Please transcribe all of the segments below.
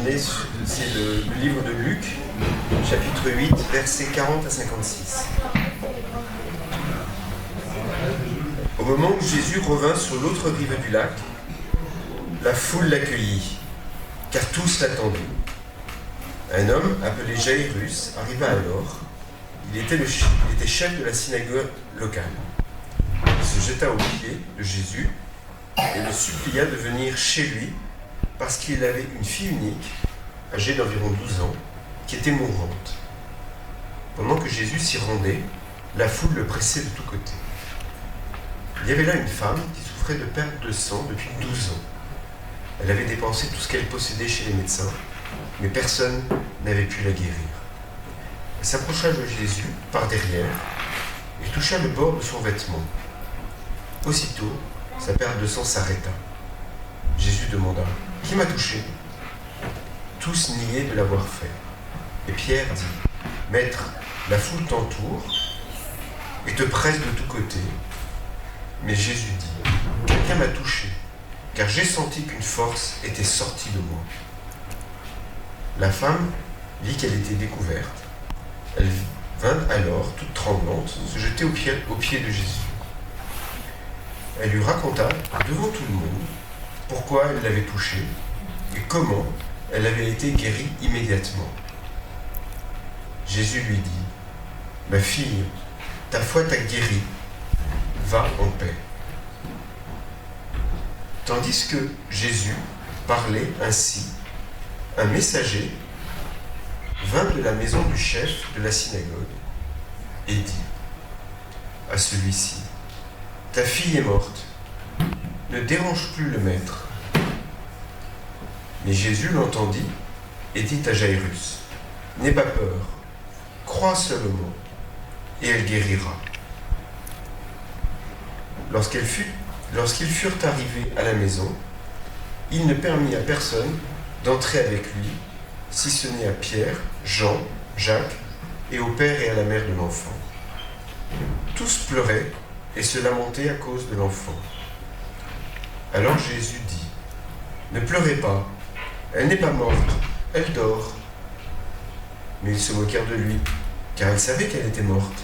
tourner, c'est le livre de Luc, chapitre 8, versets 40 à 56. Au moment où Jésus revint sur l'autre rive du lac, la foule l'accueillit, car tous l'attendaient. Un homme appelé Jairus arriva alors. Il était chef de la synagogue locale. Il se jeta aux pieds de Jésus et le supplia de venir chez lui parce qu'il avait une fille unique, âgée d'environ 12 ans, qui était mourante. Pendant que Jésus s'y rendait, la foule le pressait de tous côtés. Il y avait là une femme qui souffrait de perte de sang depuis 12 ans. Elle avait dépensé tout ce qu'elle possédait chez les médecins, mais personne n'avait pu la guérir. Elle s'approcha de Jésus par derrière et toucha le bord de son vêtement. Aussitôt, sa perte de sang s'arrêta. Jésus demanda « Qui m'a touché ?» Tous niaient de l'avoir fait. Et Pierre dit « Maître, la foule t'entoure et te presse de tous côtés. » Mais Jésus dit « Quelqu'un m'a touché, car j'ai senti qu'une force était sortie de moi. » La femme vit qu'elle était découverte. Elle vint alors, toute tremblante, se jeter aux pieds de Jésus. Elle lui raconta, devant tout le monde, pourquoi elle l'avait touché et comment elle avait été guérie immédiatement. Jésus lui dit, « Ma fille, ta foi t'a guérie, va en paix. » Tandis que Jésus parlait ainsi, un messager vint de la maison du chef de la synagogue et dit à celui-ci, « Ta fille est morte, ne dérange plus le maître. » Mais Jésus l'entendit et dit à Jairus, « N'aie pas peur, crois seulement, et elle guérira. » Lorsqu'ils furent arrivés à la maison, il ne permit à personne d'entrer avec lui, si ce n'est à Pierre, Jean, Jacques et au père et à la mère de l'enfant. Tous pleuraient et se lamentaient à cause de l'enfant. Alors Jésus dit, « Ne pleurez pas, elle n'est pas morte, elle dort. » Mais ils se moquèrent de lui, car ils savaient qu'elle était morte.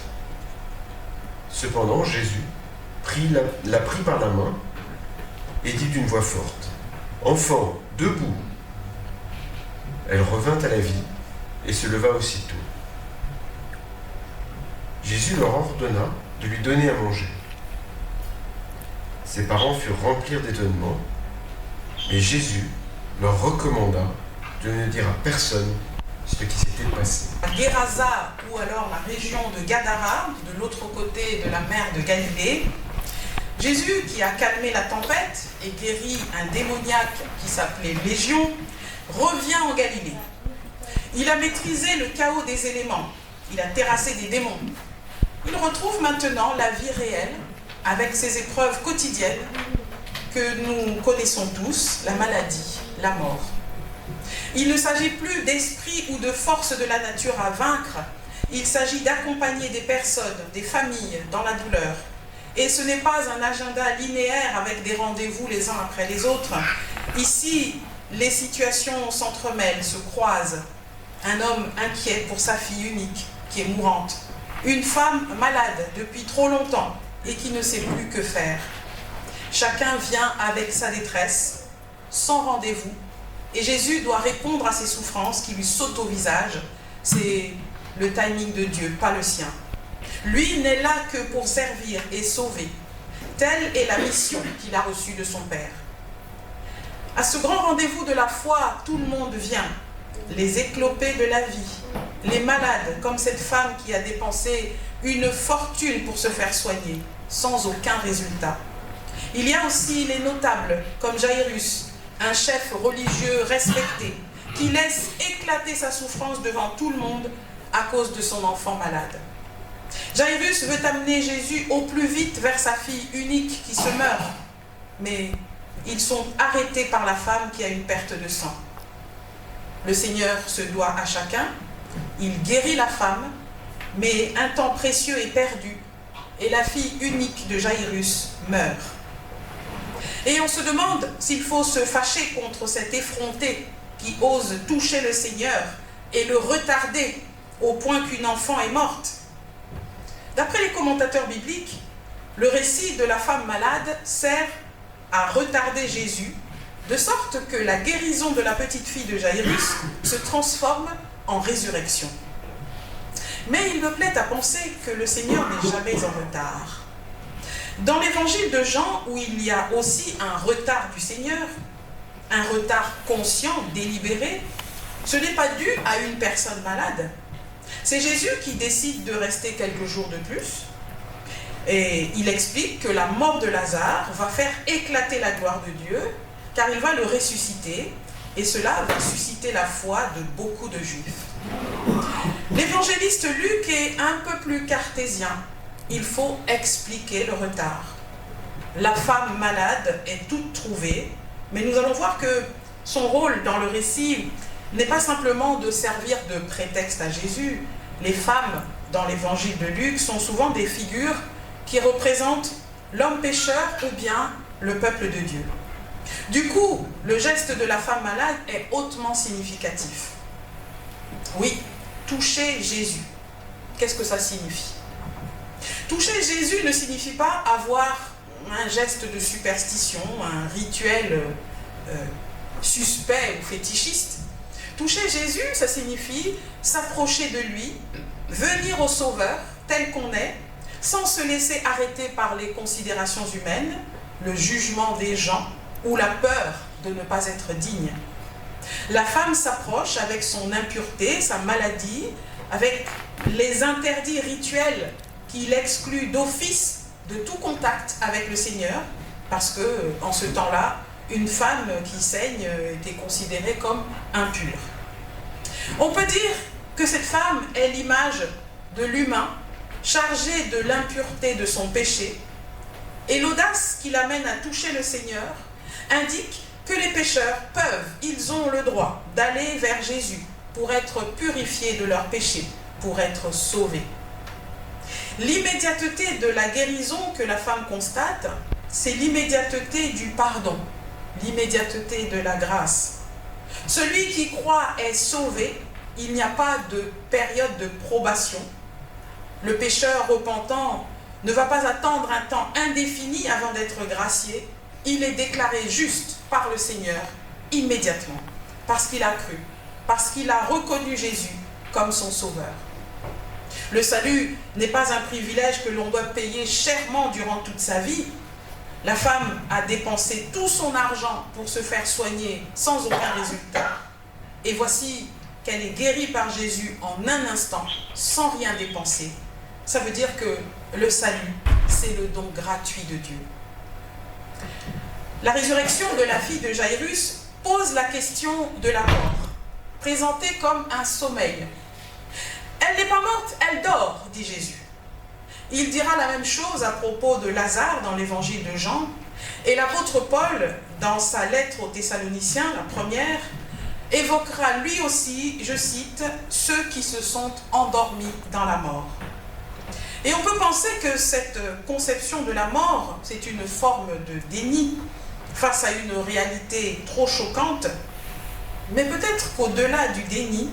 Cependant, Jésus la prit par la main et dit d'une voix forte, « Enfant, debout !» Elle revint à la vie et se leva aussitôt. Jésus leur ordonna de lui donner à manger. Ses parents furent remplis d'étonnement, mais Jésus leur recommanda de ne dire à personne ce qui s'était passé. À Gerasa, ou alors la région de Gadara, de l'autre côté de la mer de Galilée, Jésus, qui a calmé la tempête et guéri un démoniaque qui s'appelait Légion, revient en Galilée. Il a maîtrisé le chaos des éléments, il a terrassé des démons. Il retrouve maintenant la vie réelle avec ses épreuves quotidiennes que nous connaissons tous, la maladie, la mort. Il ne s'agit plus d'esprit ou de force de la nature à vaincre, il s'agit d'accompagner des personnes, des familles dans la douleur. Et ce n'est pas un agenda linéaire avec des rendez-vous les uns après les autres. Ici, les situations s'entremêlent, se croisent. Un homme inquiet pour sa fille unique, qui est mourante. Une femme malade depuis trop longtemps et qui ne sait plus que faire. Chacun vient avec sa détresse, sans rendez-vous. Et Jésus doit répondre à ces souffrances qui lui sautent au visage. C'est le timing de Dieu, pas le sien. Lui n'est là que pour servir et sauver. Telle est la mission qu'il a reçue de son Père. À ce grand rendez-vous de la foi, tout le monde vient. Les éclopés de la vie, les malades, comme cette femme qui a dépensé une fortune pour se faire soigner, sans aucun résultat. Il y a aussi les notables, comme Jairus, un chef religieux respecté, qui laisse éclater sa souffrance devant tout le monde à cause de son enfant malade. Jairus veut amener Jésus au plus vite vers sa fille unique qui se meurt, mais ils sont arrêtés par la femme qui a une perte de sang. Le Seigneur se doit à chacun, il guérit la femme, mais un temps précieux est perdu et la fille unique de Jairus meurt. Et on se demande s'il faut se fâcher contre cet effronté qui ose toucher le Seigneur et le retarder au point qu'une enfant est morte. D'après les commentateurs bibliques, le récit de la femme malade sert à retarder Jésus, de sorte que la guérison de la petite fille de Jairus se transforme en résurrection. Mais il me plaît à penser que le Seigneur n'est jamais en retard. Dans l'évangile de Jean, où il y a aussi un retard du Seigneur, un retard conscient, délibéré, ce n'est pas dû à une personne malade. C'est Jésus qui décide de rester quelques jours de plus. Et il explique que la mort de Lazare va faire éclater la gloire de Dieu, car il va le ressusciter, et cela va susciter la foi de beaucoup de Juifs. L'évangéliste Luc est un peu plus cartésien. Il faut expliquer le retard. La femme malade est toute trouvée, mais nous allons voir que son rôle dans le récit n'est pas simplement de servir de prétexte à Jésus. Les femmes dans l'évangile de Luc sont souvent des figures qui représentent l'homme pécheur ou bien le peuple de Dieu. Du coup, le geste de la femme malade est hautement significatif. Oui, toucher Jésus. Qu'est-ce que ça signifie? Toucher Jésus ne signifie pas avoir un geste de superstition, un rituel suspect ou fétichiste. Toucher Jésus, ça signifie s'approcher de lui, venir au Sauveur tel qu'on est, sans se laisser arrêter par les considérations humaines, le jugement des gens ou la peur de ne pas être digne. La femme s'approche avec son impureté, sa maladie, avec les interdits rituels qui l'excluent d'office de tout contact avec le Seigneur, parce que en ce temps-là, une femme qui saigne était considérée comme impure. On peut dire que cette femme est l'image de l'humain, chargé de l'impureté de son péché, et l'audace qui l'amène à toucher le Seigneur indique que les pécheurs peuvent, ils ont le droit d'aller vers Jésus pour être purifiés de leurs péchés, pour être sauvés. L'immédiateté de la guérison que la femme constate, c'est l'immédiateté du pardon, l'immédiateté de la grâce. Celui qui croit est sauvé, il n'y a pas de période de probation. Le pécheur repentant ne va pas attendre un temps indéfini avant d'être gracié. Il est déclaré juste par le Seigneur immédiatement, parce qu'il a cru, parce qu'il a reconnu Jésus comme son sauveur. Le salut n'est pas un privilège que l'on doit payer chèrement durant toute sa vie. La femme a dépensé tout son argent pour se faire soigner sans aucun résultat. Et voici qu'elle est guérie par Jésus en un instant, sans rien dépenser. Ça veut dire que le salut, c'est le don gratuit de Dieu. La résurrection de la fille de Jairus pose la question de la mort, présentée comme un sommeil. Elle n'est pas morte, elle dort, dit Jésus. Il dira la même chose à propos de Lazare dans l'évangile de Jean, et l'apôtre Paul, dans sa lettre aux Thessaloniciens, la première, évoquera lui aussi, je cite, « ceux qui se sont endormis dans la mort ». Et on peut penser que cette conception de la mort, c'est une forme de déni face à une réalité trop choquante, mais peut-être qu'au-delà du déni,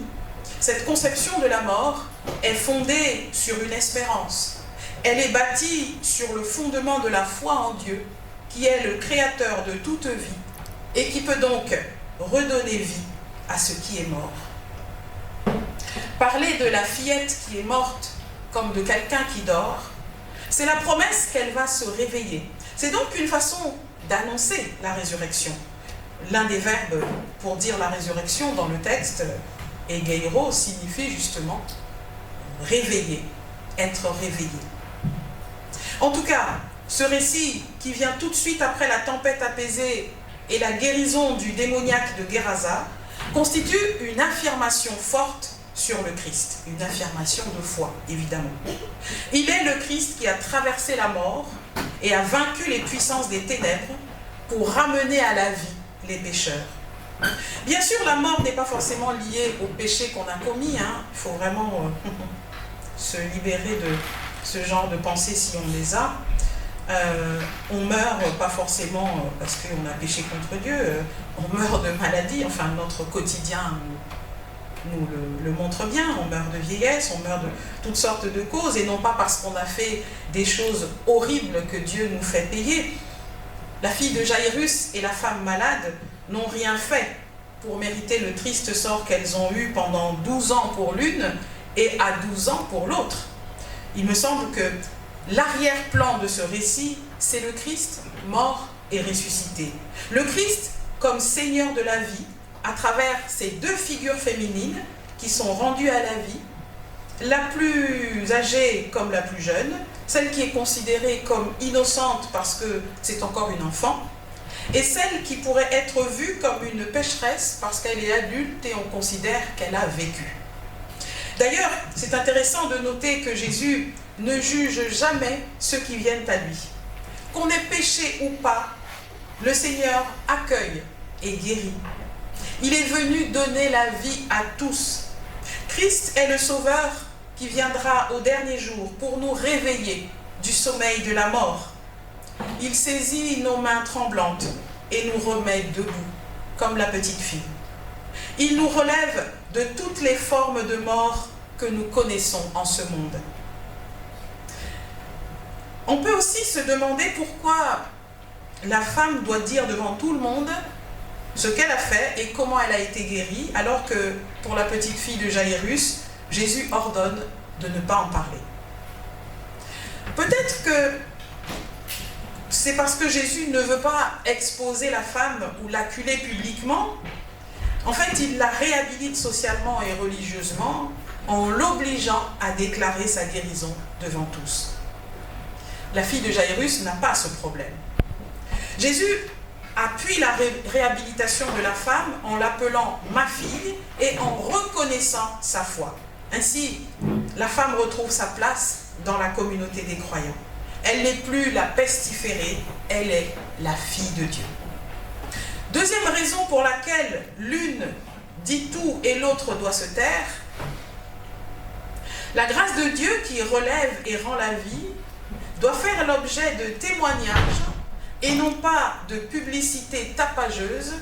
cette conception de la mort est fondée sur une espérance. Elle est bâtie sur le fondement de la foi en Dieu, qui est le créateur de toute vie, et qui peut donc redonner vie à ce qui est mort. Parler de la fillette qui est morte comme de quelqu'un qui dort, c'est la promesse qu'elle va se réveiller. C'est donc une façon d'annoncer la résurrection. L'un des verbes pour dire la résurrection dans le texte, egeiro, signifie justement réveiller, être réveillé. En tout cas, ce récit qui vient tout de suite après la tempête apaisée et la guérison du démoniaque de Guérasa constitue une affirmation forte sur le Christ, une affirmation de foi, évidemment. Il est le Christ qui a traversé la mort et a vaincu les puissances des ténèbres pour ramener à la vie les pécheurs. Bien sûr, la mort n'est pas forcément liée aux péchés qu'on a commis. Il faut vraiment se libérer de ce genre de pensées si on les a. On meurt pas forcément parce qu'on a péché contre Dieu, on meurt de maladie, enfin notre quotidien nous le montre bien, on meurt de vieillesse, on meurt de toutes sortes de causes, et non pas parce qu'on a fait des choses horribles que Dieu nous fait payer. La fille de Jaïrus et la femme malade n'ont rien fait pour mériter le triste sort qu'elles ont eu pendant 12 ans pour l'une et à 12 ans pour l'autre. Il me semble que l'arrière-plan de ce récit, c'est le Christ mort et ressuscité. Le Christ comme Seigneur de la vie, à travers ces deux figures féminines qui sont rendues à la vie, la plus âgée comme la plus jeune, celle qui est considérée comme innocente parce que c'est encore une enfant, et celle qui pourrait être vue comme une pécheresse parce qu'elle est adulte et on considère qu'elle a vécu. D'ailleurs, c'est intéressant de noter que Jésus ne juge jamais ceux qui viennent à lui. Qu'on ait péché ou pas, le Seigneur accueille et guérit. Il est venu donner la vie à tous. Christ est le Sauveur qui viendra au dernier jour pour nous réveiller du sommeil de la mort. Il saisit nos mains tremblantes et nous remet debout, comme la petite fille. Il nous relève de toutes les formes de mort que nous connaissons en ce monde. On peut aussi se demander pourquoi la femme doit dire devant tout le monde ce qu'elle a fait et comment elle a été guérie, alors que pour la petite fille de Jaïrus, Jésus ordonne de ne pas en parler. Peut-être que c'est parce que Jésus ne veut pas exposer la femme ou l'acculer publiquement. En fait, il la réhabilite socialement et religieusement en l'obligeant à déclarer sa guérison devant tous. La fille de Jaïrus n'a pas ce problème. Jésus appuie la réhabilitation de la femme en l'appelant « ma fille » et en reconnaissant sa foi. Ainsi, la femme retrouve sa place dans la communauté des croyants. Elle n'est plus la pestiférée, elle est la fille de Dieu. Deuxième raison pour laquelle l'une dit tout et l'autre doit se taire, la grâce de Dieu qui relève et rend la vie doit faire l'objet de témoignages et non pas de publicité tapageuse,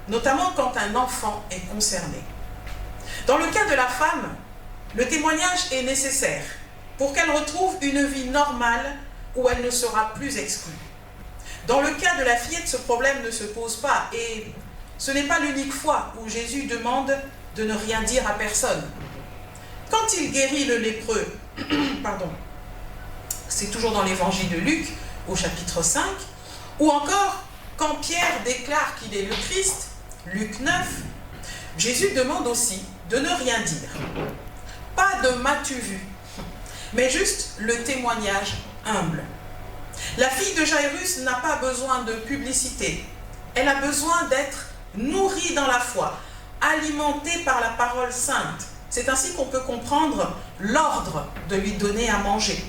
notamment quand un enfant est concerné. Dans le cas de la femme, le témoignage est nécessaire pour qu'elle retrouve une vie normale où elle ne sera plus exclue. Dans le cas de la fillette, ce problème ne se pose pas et ce n'est pas l'unique fois où Jésus demande de ne rien dire à personne. Quand il guérit le lépreux, c'est toujours dans l'évangile de Luc, au chapitre 5, ou encore quand Pierre déclare qu'il est le Christ, Luc 9, Jésus demande aussi de ne rien dire. Pas de m'as-tu vu, mais juste le témoignage humble. La fille de Jaïrus n'a pas besoin de publicité. Elle a besoin d'être nourrie dans la foi, alimentée par la parole sainte. C'est ainsi qu'on peut comprendre l'ordre de lui donner à manger.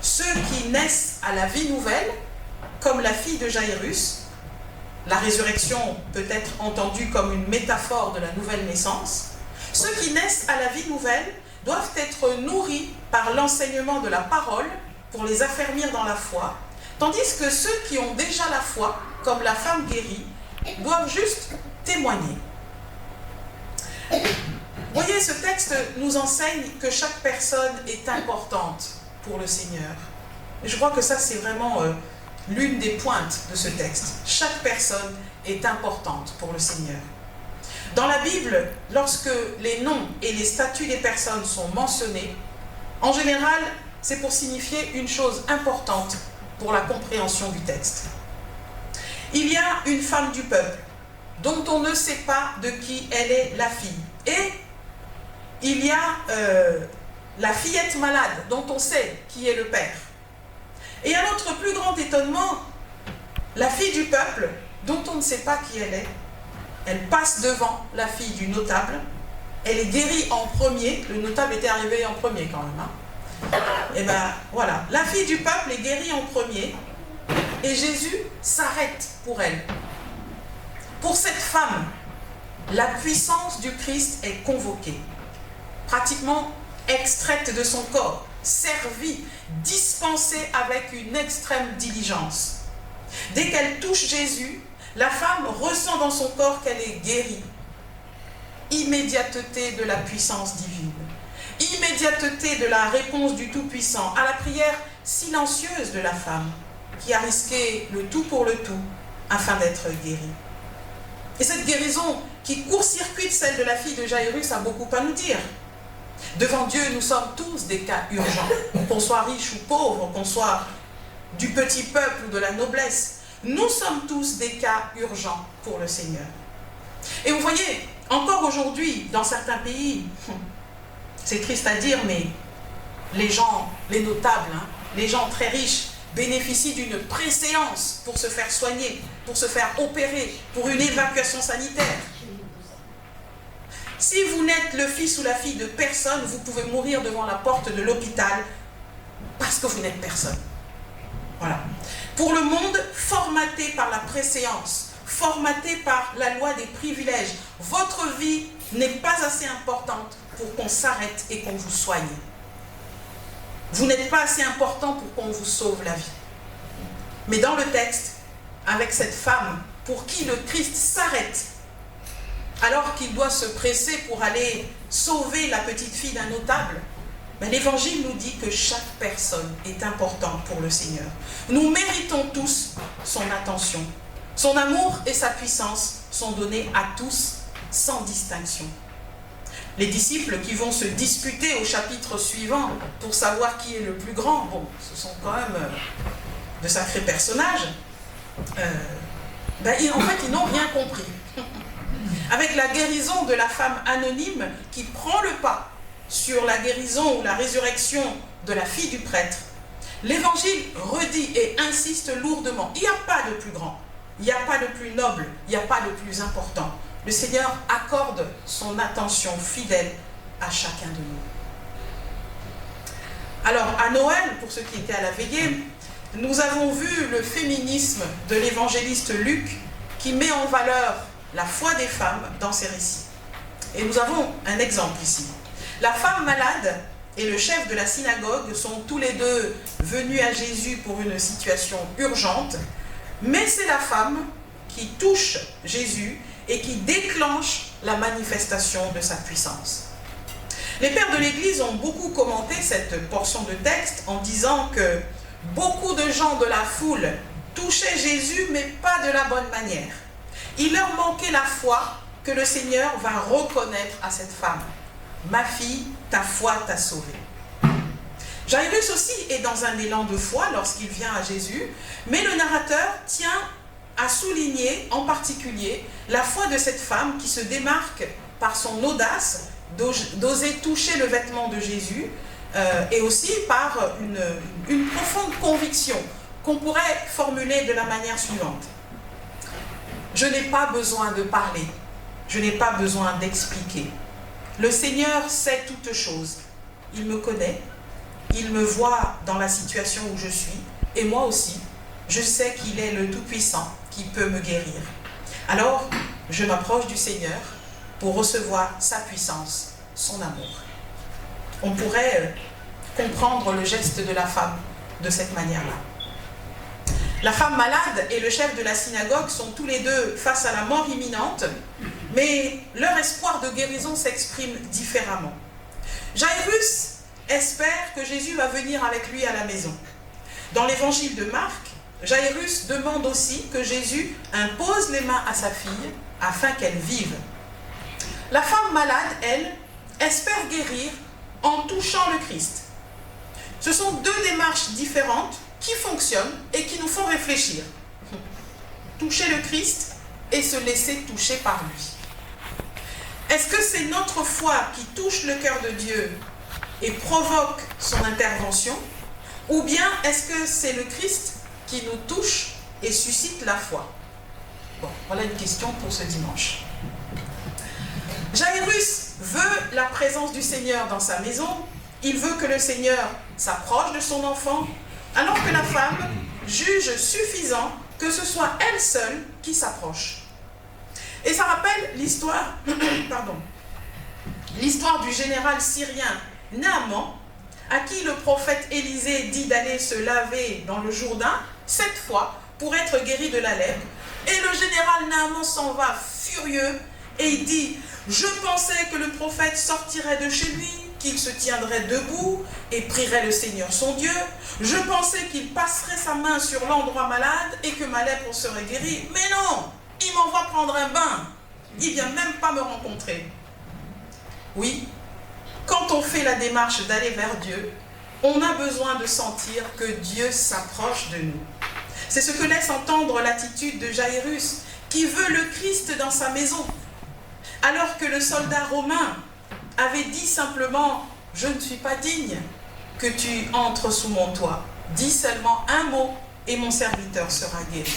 Ceux qui naissent à la vie nouvelle, comme la fille de Jaïrus, la résurrection peut être entendue comme une métaphore de la nouvelle naissance, ceux qui naissent à la vie nouvelle doivent être nourris par l'enseignement de la parole pour les affermir dans la foi, tandis que ceux qui ont déjà la foi, comme la femme guérie, doivent juste témoigner. Voyez, ce texte nous enseigne que chaque personne est importante pour le Seigneur. Et je crois que ça, c'est vraiment l'une des pointes de ce texte. Chaque personne est importante pour le Seigneur. Dans la Bible, lorsque les noms et les statuts des personnes sont mentionnés, en général, c'est pour signifier une chose importante pour la compréhension du texte. Il y a une femme du peuple dont on ne sait pas de qui elle est la fille. Et il y a la fillette malade dont on sait qui est le père. Et à notre plus grand étonnement, la fille du peuple dont on ne sait pas qui elle est, elle passe devant la fille du notable, elle est guérie en premier, le notable était arrivé en premier quand même, hein. Et bien voilà, la fille du peuple est guérie en premier et Jésus s'arrête pour elle. Pour cette femme, la puissance du Christ est convoquée, pratiquement extraite de son corps. servi, dispensé avec une extrême diligence. Dès qu'elle touche Jésus, la femme ressent dans son corps qu'elle est guérie. Immédiateté de la puissance divine. Immédiateté de la réponse du Tout-Puissant à la prière silencieuse de la femme qui a risqué le tout pour le tout afin d'être guérie. Et cette guérison qui court-circuite celle de la fille de Jaïrus a beaucoup à nous dire. Devant Dieu, nous sommes tous des cas urgents, qu'on soit riche ou pauvre, qu'on soit du petit peuple ou de la noblesse. Nous sommes tous des cas urgents pour le Seigneur. Et vous voyez, encore aujourd'hui, dans certains pays, c'est triste à dire, mais les gens, les notables, les gens très riches, bénéficient d'une préséance pour se faire soigner, pour se faire opérer, pour une évacuation sanitaire. Si vous n'êtes le fils ou la fille de personne, vous pouvez mourir devant la porte de l'hôpital parce que vous n'êtes personne. Voilà. Pour le monde, formaté par la préséance, formaté par la loi des privilèges, votre vie n'est pas assez importante pour qu'on s'arrête et qu'on vous soigne. Vous n'êtes pas assez important pour qu'on vous sauve la vie. Mais dans le texte, avec cette femme pour qui le Christ s'arrête, alors qu'il doit se presser pour aller sauver la petite fille d'un notable, l'Évangile nous dit que chaque personne est importante pour le Seigneur. Nous méritons tous son attention. Son amour et sa puissance sont donnés à tous, sans distinction. Les disciples qui vont se disputer au chapitre suivant pour savoir qui est le plus grand, bon, ce sont quand même de sacrés personnages, en fait, ils n'ont rien compris. Avec la guérison de la femme anonyme qui prend le pas sur la guérison ou la résurrection de la fille du prêtre, l'Évangile redit et insiste lourdement. Il n'y a pas de plus grand, il n'y a pas de plus noble, il n'y a pas de plus important. Le Seigneur accorde son attention fidèle à chacun de nous. Alors, à Noël, pour ceux qui étaient à la veillée, nous avons vu le féminisme de l'évangéliste Luc qui met en valeur la foi des femmes dans ses récits. Et nous avons un exemple ici. La femme malade et le chef de la synagogue sont tous les deux venus à Jésus pour une situation urgente, mais c'est la femme qui touche Jésus et qui déclenche la manifestation de sa puissance. Les pères de l'Église ont beaucoup commenté cette portion de texte en disant que beaucoup de gens de la foule touchaient Jésus, mais pas de la bonne manière. Il leur manquait la foi que le Seigneur va reconnaître à cette femme. « Ma fille, ta foi t'a sauvée. » Jaïrus aussi est dans un élan de foi lorsqu'il vient à Jésus, mais le narrateur tient à souligner en particulier la foi de cette femme qui se démarque par son audace d'oser toucher le vêtement de Jésus et aussi par une profonde conviction qu'on pourrait formuler de la manière suivante. Je n'ai pas besoin de parler, je n'ai pas besoin d'expliquer. Le Seigneur sait toutes choses. Il me connaît, il me voit dans la situation où je suis, et moi aussi, je sais qu'il est le Tout-Puissant qui peut me guérir. Alors, je m'approche du Seigneur pour recevoir sa puissance, son amour. On pourrait comprendre le geste de la femme de cette manière-là. La femme malade et le chef de la synagogue sont tous les deux face à la mort imminente, mais leur espoir de guérison s'exprime différemment. Jaïrus espère que Jésus va venir avec lui à la maison. Dans l'évangile de Marc, Jaïrus demande aussi que Jésus impose les mains à sa fille afin qu'elle vive. La femme malade, elle, espère guérir en touchant le Christ. Ce sont deux démarches différentes qui fonctionnent et qui nous font réfléchir. Toucher le Christ et se laisser toucher par lui. Est-ce que c'est notre foi qui touche le cœur de Dieu et provoque son intervention, ou bien est-ce que c'est le Christ qui nous touche et suscite la foi? Bon, voilà une question pour ce dimanche. Jaïrus veut la présence du Seigneur dans sa maison, il veut que le Seigneur s'approche de son enfant, alors que la femme juge suffisant que ce soit elle seule qui s'approche. Et ça rappelle l'histoire du général syrien Naaman, à qui le prophète Élisée dit d'aller se laver dans le Jourdain, 7 fois, pour être guéri de la lèpre. Et le général Naaman s'en va furieux et il dit « Je pensais que le prophète sortirait de chez lui, qu'il se tiendrait debout et prierait le Seigneur son Dieu. Je pensais qu'il passerait sa main sur l'endroit malade et que ma lèpre serait guérie. Mais non, il m'envoie prendre un bain. Il ne vient même pas me rencontrer. » Oui, quand on fait la démarche d'aller vers Dieu, on a besoin de sentir que Dieu s'approche de nous. C'est ce que laisse entendre l'attitude de Jairus, qui veut le Christ dans sa maison. Alors que le soldat romain avait dit simplement « Je ne suis pas digne que tu entres sous mon toit. Dis seulement un mot et mon serviteur sera guéri. »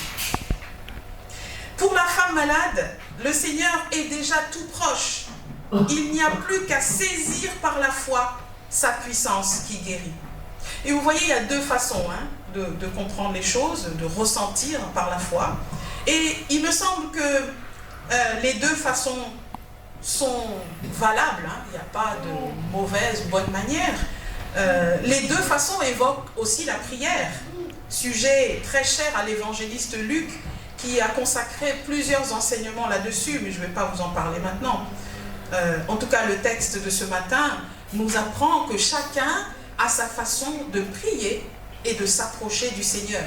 Pour la femme malade, le Seigneur est déjà tout proche. Il n'y a plus qu'à saisir par la foi sa puissance qui guérit. Et vous voyez, il y a 2 façons de comprendre les choses, de ressentir par la foi. Et il me semble que les 2 façons sont valables. Il n'y a pas de mauvaise ou bonne manière. Les 2 façons évoquent aussi la prière. Sujet très cher à l'évangéliste Luc, qui a consacré plusieurs enseignements là-dessus, mais je ne vais pas vous en parler maintenant. En tout cas, le texte de ce matin nous apprend que chacun a sa façon de prier et de s'approcher du Seigneur.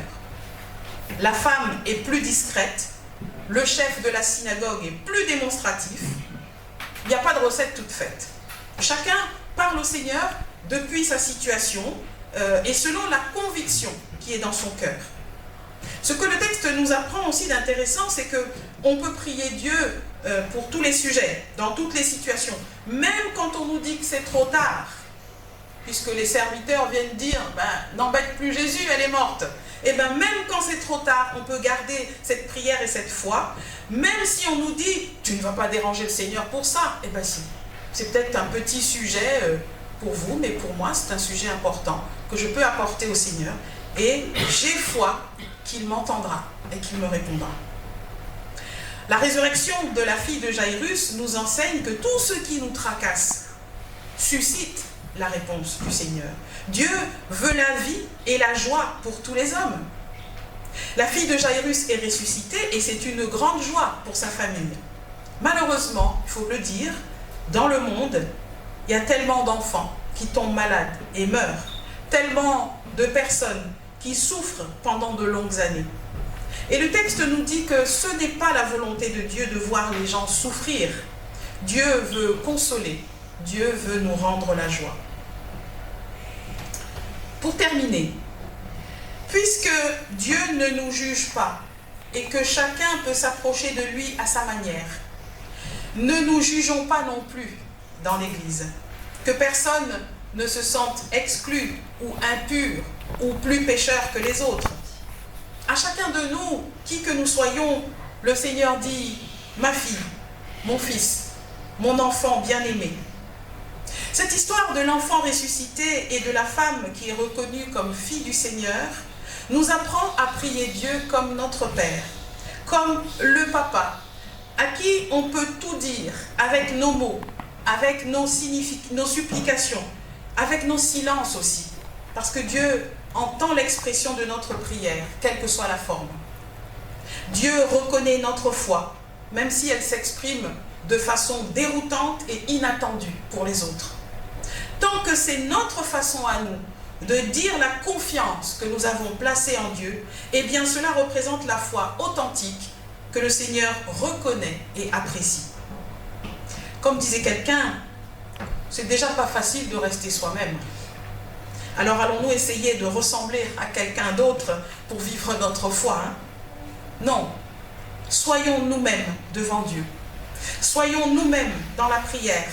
La femme est plus discrète, le chef de la synagogue est plus démonstratif. Il n'y a pas de recette toute faite. Chacun parle au Seigneur depuis sa situation et selon la conviction qui est dans son cœur. Ce que le texte nous apprend aussi d'intéressant, c'est qu'on peut prier Dieu pour tous les sujets, dans toutes les situations, même quand on nous dit que c'est trop tard, puisque les serviteurs viennent dire « n'embête plus Jésus, elle est morte ». Et bien même quand c'est trop tard, on peut garder cette prière et cette foi, même si on nous dit « tu ne vas pas déranger le Seigneur pour ça », et bien si, c'est peut-être un petit sujet pour vous, mais pour moi c'est un sujet important que je peux apporter au Seigneur, et j'ai foi qu'il m'entendra et qu'il me répondra. La résurrection de la fille de Jairus nous enseigne que tout ce qui nous tracasse suscite la réponse du Seigneur. Dieu veut la vie et la joie pour tous les hommes. La fille de Jairus est ressuscitée et c'est une grande joie pour sa famille. Malheureusement, il faut le dire, dans le monde, il y a tellement d'enfants qui tombent malades et meurent, tellement de personnes qui souffrent pendant de longues années. Et le texte nous dit que ce n'est pas la volonté de Dieu de voir les gens souffrir. Dieu veut consoler, Dieu veut nous rendre la joie. Pour terminer, puisque Dieu ne nous juge pas et que chacun peut s'approcher de lui à sa manière, ne nous jugeons pas non plus dans l'Église, que personne ne se sente exclu ou impur ou plus pécheur que les autres. À chacun de nous, qui que nous soyons, le Seigneur dit « ma fille, mon fils, mon enfant bien-aimé ». Cette histoire de l'enfant ressuscité et de la femme qui est reconnue comme fille du Seigneur nous apprend à prier Dieu comme notre Père, comme le Papa, à qui on peut tout dire avec nos mots, avec nos supplications, avec nos silences aussi, parce que Dieu entend l'expression de notre prière, quelle que soit la forme. Dieu reconnaît notre foi, même si elle s'exprime de façon déroutante et inattendue pour les autres. Tant que c'est notre façon à nous de dire la confiance que nous avons placée en Dieu, eh bien cela représente la foi authentique que le Seigneur reconnaît et apprécie. Comme disait quelqu'un, c'est déjà pas facile de rester soi-même. Alors allons-nous essayer de ressembler à quelqu'un d'autre pour vivre notre foi, Non. Soyons nous-mêmes devant Dieu. Soyons nous-mêmes dans la prière.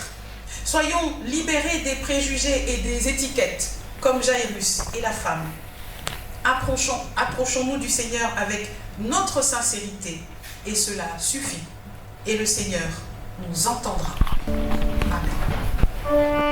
Soyons libérés des préjugés et des étiquettes, comme Jairus et la femme. Approchons-nous du Seigneur avec notre sincérité, et cela suffit. Et le Seigneur nous entendra. Amen.